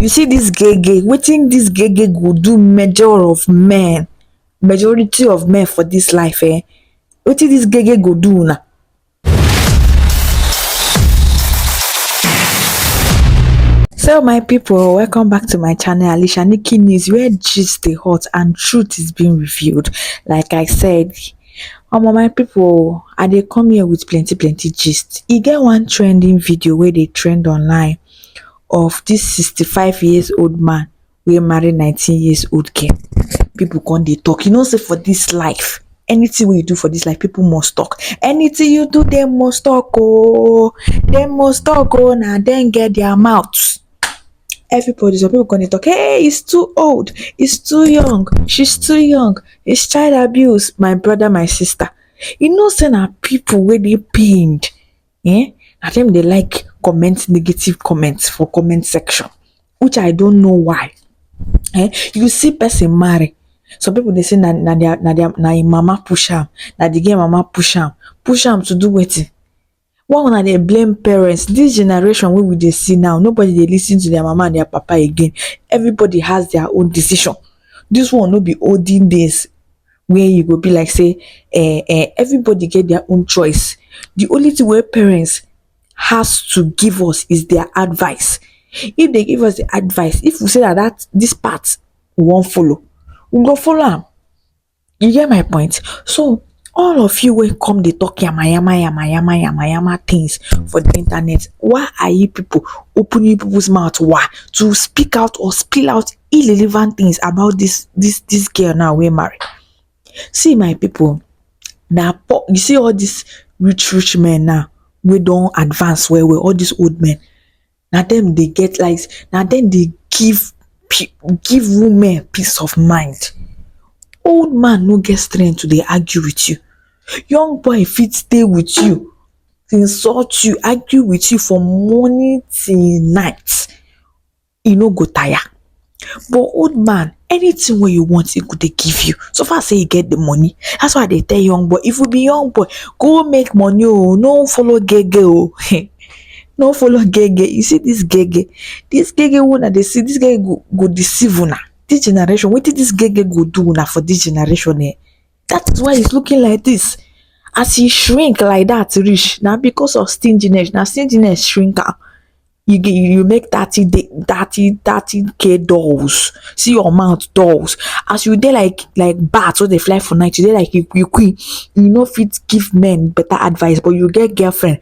You see this gege, wetin this gege go do majority of men for this life, eh? Wetin this gege go do na? So my people, welcome back to my channel Alisha Nikki News, where gist dey hot and truth is being revealed. Like I said, my people, I dey come here with plenty gist. E get one trending video wey dey trend online of this 65 years old man wey marry 19 years old girl. People come dey talk, you know say for this life, anything wey you do for this life, people must talk. Anything you do, dem must talk oh. Dem must talk oh, na dem get their mouth. Everybody, some people gonna talk, hey, he's too old, he's too young, she's too young, it's child abuse. My brother, my sister, you know say na people wey dey pained, na them dey like comment negative comments for comment section, which I don't know why. You see person marry, some people dey say na im mama push am, na the girl mama push am to do wetin. Why una dey blame parents? This generation wey we dey see now, nobody dey listen to their mama and their papa again. Everybody has their own decision. This one no be olden days where you go be like say everybody get their own choice. The only thing wey parents has to give us is their advice. If they give us the advice, if we say that this part we wan follow, we go follow am. You get my point? So all of you wey come dey talk yama things for the internet, why are you people opening people's mouth? Why? To speak out or spill out irrelevant things about this girl now wey marry. See my people, na you see all these rich men now wey don advance well, all these old men, na them dey get likes, na them dey give women peace of mind. Old man no get strength to dey argue with you. Young boy fit stay with you, insult you, argue with you from morning till night, e no go tire. But old man, anything wey you want, e go dey give you, so far say you get the money. That's why they tell young boy, if you be young boy, go make money oh, no follow gege oh. No follow gege. You see this gege una dey see, this gege go deceive una. This generation, wetin this gege go do una for this generation, eh? That is why he's looking like this. As he shrink like that reach, now because of stinginess. Now stinginess shrink am. You make 30k dolls. See your mouth dolls. As you dey like bats wey dey fly for night, you dey like you queen. You no fit give men better advice, but you get girlfriend.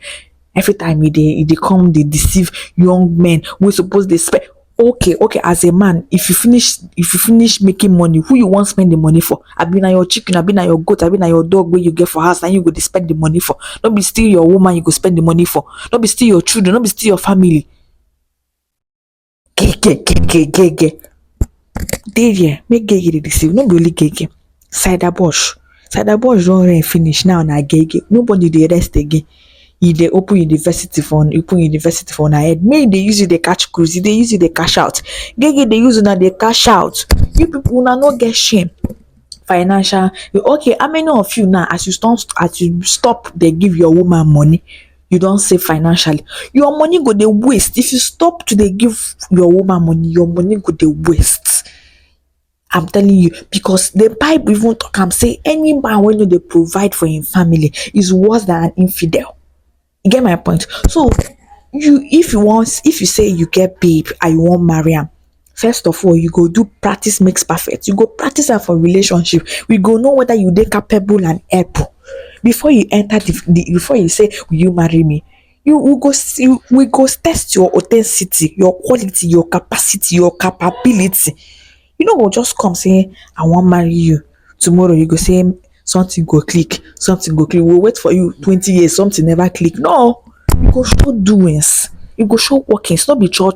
Every time you dey come, they deceive young men wey suppose dey spend. Okay, as a man, if you finish making money, who you want spend the money for? Abi na your chicken, abi na your goat, abi na your dog wey you get for house, and you go dey spend the money for. Not be still your woman you go spend the money for. Not be still your children, not be still your family. Gege. Dey there, make gege dey deceive. No be only gege. Cider Bosch don reign finish, now na gege. Nobody dey rest again. E dey open university for una head. Make dey use you dey catch cruise, dey use you dey cash out. Gege dey use una dey cash out. You people una no get shame. Financial, okay, how many of you now, as you stop dey give your woman money, you don save financially? Your money go dey waste. If you stop to dey give your woman money, your money go dey waste. I'm telling you, because the Bible even talk am say any man wey no dey provide for him family is worse than an infidel. You get my point? So if you say you get babe and you want marry am, first of all, you go do practice makes perfect. You go practice am for relationship. We go know whether you dey capable and able before you enter before you say, will you marry me? We go test your authenticity, your quality, your capacity, your capability. You know, go just come say, I want marry you. Tomorrow you go say something go click. We'll wait for you 20 years, something never click. No, you go show doings, you go show workings. Not be cho,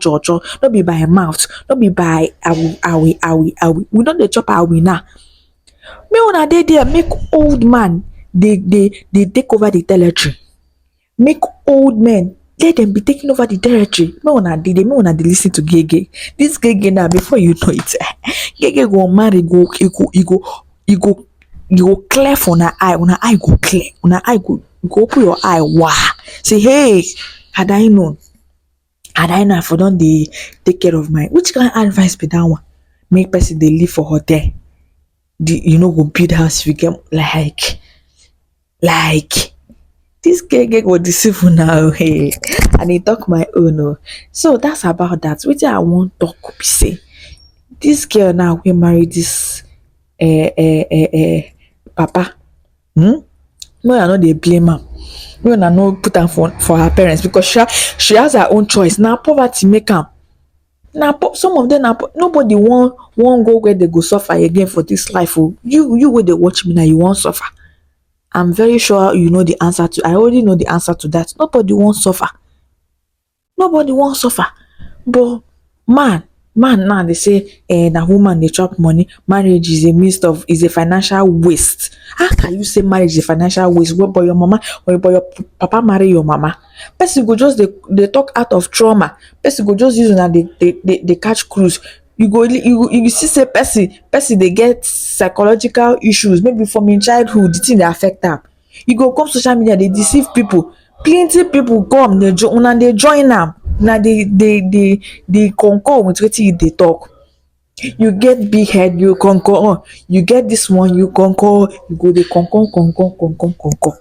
not be by mouth, not be by awi. We don't dey chop awi now. Me una dey there, make old man they take over the territory. Make old men, let them be taking over the territory. Me una dey listen to gege. This gege now, before you know it, gege go marry, you go clear for una eye go clear, you go open your eye, wow, say, hey, had I known. and I know for don dey take care of my which kind advice be that one? Make person dey live for hotel, you no go build house if you get like this girl go deceive una hey, I dey talk my own so that's about that. Wetin I wan talk be say this girl now wey marry this papa, no, I no dey blame am, make una no put am for her parents because she has her own choice. Na poverty make am, some of them nobody wan go where they go suffer again for this life you wey dey watch me now, you wan suffer. I'm very sure you know the answer to, I already know the answer to that. Nobody wan suffer, but man now dey say na woman dey chop money, marriage is a financial waste. How can you say marriage is a financial waste but your mama or but your papa marry your mama? Person go just dey talk out of trauma, person go just use una dey catch cruise. You see say person dey get psychological issues maybe from im childhood, the thing dey affect am. You go come social media dey deceive people, plenty people come una dey join am, una dey concur with wetin you dey talk. You get big head, you concur, you get this one, you concur, you go dey concur.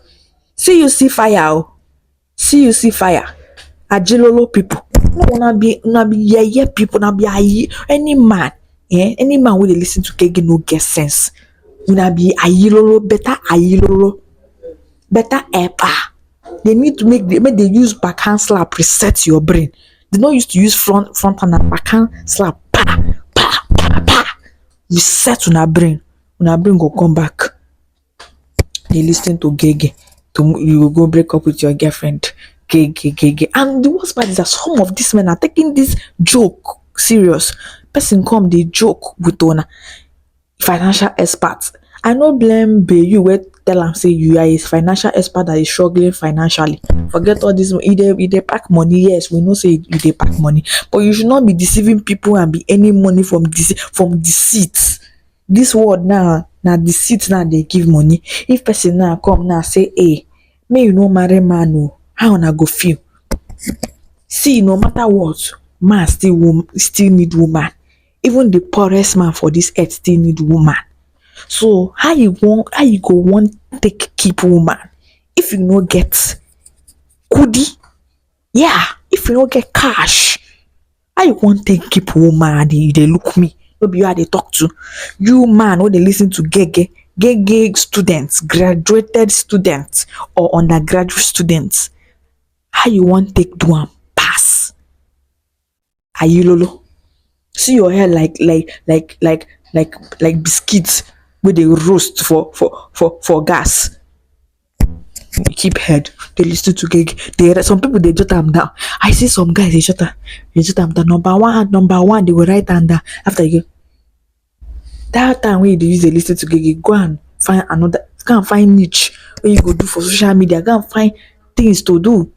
See you see fire ajilolo people. No, una be yeye people, una be any man wey dey lis ten to Gege no get sense. Una be ayilolo, better epa. They need to make they use backhand slap reset your brain. They no used to use front and backhand slap pa. Reset una brain go come back. Dey lis ten to Gege, you go break up with your girlfriend. Gege. And the worst part is that some of these men are taking this joke serious. Person come dey joke with una financial expert. I no blame Bayu wey tell am say you are a financial expert that is struggling financially. Forget all this, e dey pack money. Yes, we know say you dey pack money, but you should not be deceiving people and be earning money from deceit. This world now na deceit now dey give money. If person now come now say hey, may you no marry man o, how una go feel? See, no matter what, man still need woman. Even the poorest man for this earth still need woman. So how you go want take keep woman if you no get kudi? Yeah, if you no get cash, how you want take keep woman? They look me, no be you I dey talk to. You man wey dey lis ten to Gege students, graduated students or undergraduate students, how you want take do am pass? Ayilolo. See your hair like biscuits wey dey roast for gas. You keep head, dey lis ten to Gege. Some people dey jot am down. I see some guys dey jot am down. Number one, they will write am down. After you that time when you dey use dey lis ten to Gege, go and find niche wey you go do for social media. Go and find things to do.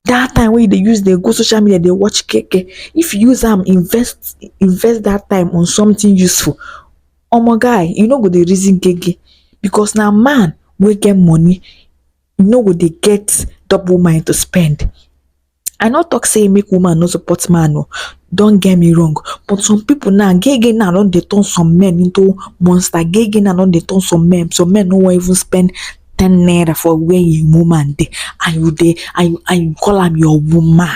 That time wey you dey use dey go social media dey watch Gege, if you use am invest that time on something useful, omo guy, you no go dey reason Gege because na man wey get money, you no go dey get double mind to spend. I no talk say make woman no support man o, don't get me wrong, but some people now, Gege now don dey turn some men into monster. Gege now don dey turn some men no wan even spend 10 naira for where your woman dey, and you call am your woman.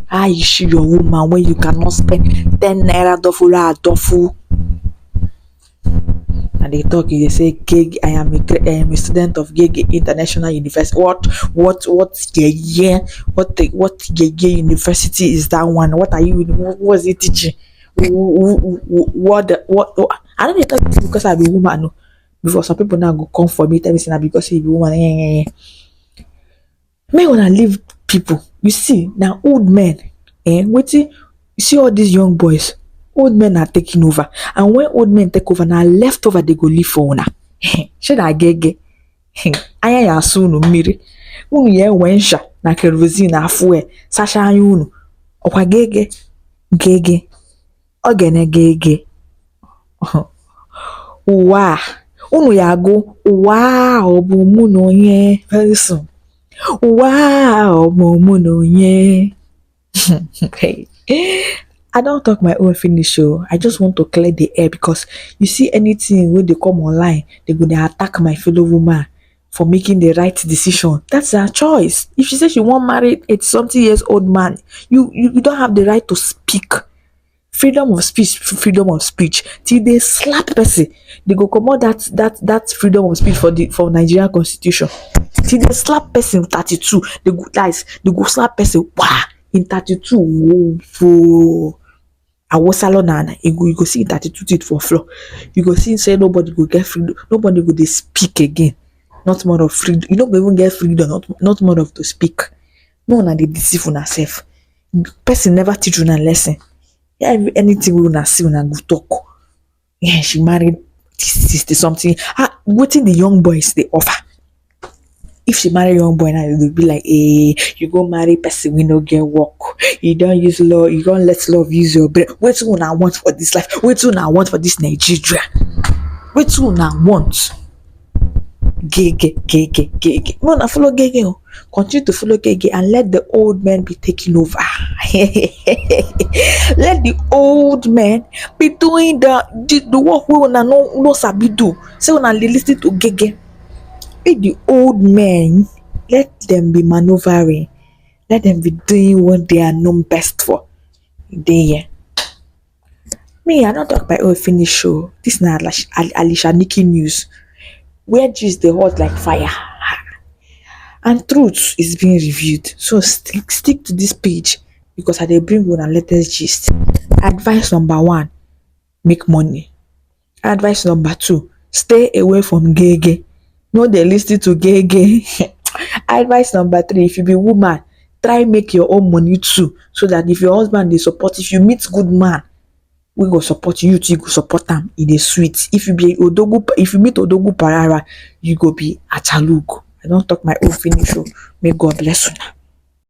How is she your woman when you cannot spend 10 naira duffel? And they talk, they say Gege, I am a student of Gege International University. What Gege University is that one? What are you? What was it teaching? What? I don't talk this because I be woman. No. Before some people now go come for me, tell me say because he be woman. May wanna leave people. You see now, old men. Waiting. You see all these young boys. Old men are taking over, and when old men take over, now leftover they go leave for una. She na Gege. Aya ya sunu mmiri. Unu ye wensha na kerosene afue. Sasha unu. Okwa Gege. Ogene Gege. Wow. Unu ya go. Wow, obu mu no ye. Very soon. Wow, obu mu no ye. Hey, I don't talk my own finish. So I just want to clear the air because you see anything when they come online, they go they attack my fellow woman for making the right decision. That's her choice. If she says she won't marry a something years old man, you don't have the right to speak. Freedom of speech, freedom of speech. Till they slap person, they go comot that freedom of speech for Nigerian constitution. Till they slap person 32, they go guys, they go slap person wah in 32. Whoa, whoa. Awosalo na you go see 32 teeth for floor. You go see say nobody go get freedom, nobody go dey speak again. Not more of freedom. You no go even get freedom, not more of to speak. No una dey deceive una sef. Person never teach una lesson. Yeah, anything we una see una go talk. Yeah, she married 60 something. Ah, wetin the young boys dey offer? If she marry young boy now, they will be like, hey, you go marry person we no get work. You don't use law, you don't let love use your brain. Wetin una want for this life? Wetin una want for this Nigeria? Wetin una want? Gege. No, na follow gege. Oh. Continue to follow gege and let the old men be taking over. Let the old men be doing the work we una no sabi do. Say una listen to gege. Let the old men, let them be maneuvering. Let them be doing what they are known best for. There. Me, I don't talk my own finish show. This is not Alicia Nikki news. Where gist the hot like fire. And truth is being reviewed. So stick to this page because I dey bring one and latest gist. Advice number 1, make money. Advice number 2, stay away from gege. No dey lis ten to gege. Advice number 3, if you be woman, try make your own money too, so that if your husband dey support, if you meet good man we go support you too, you go support am, e dey sweet. If you be odogu, if you meet odogu parara, you go be achalugo. I don talk my own finish. May God bless una.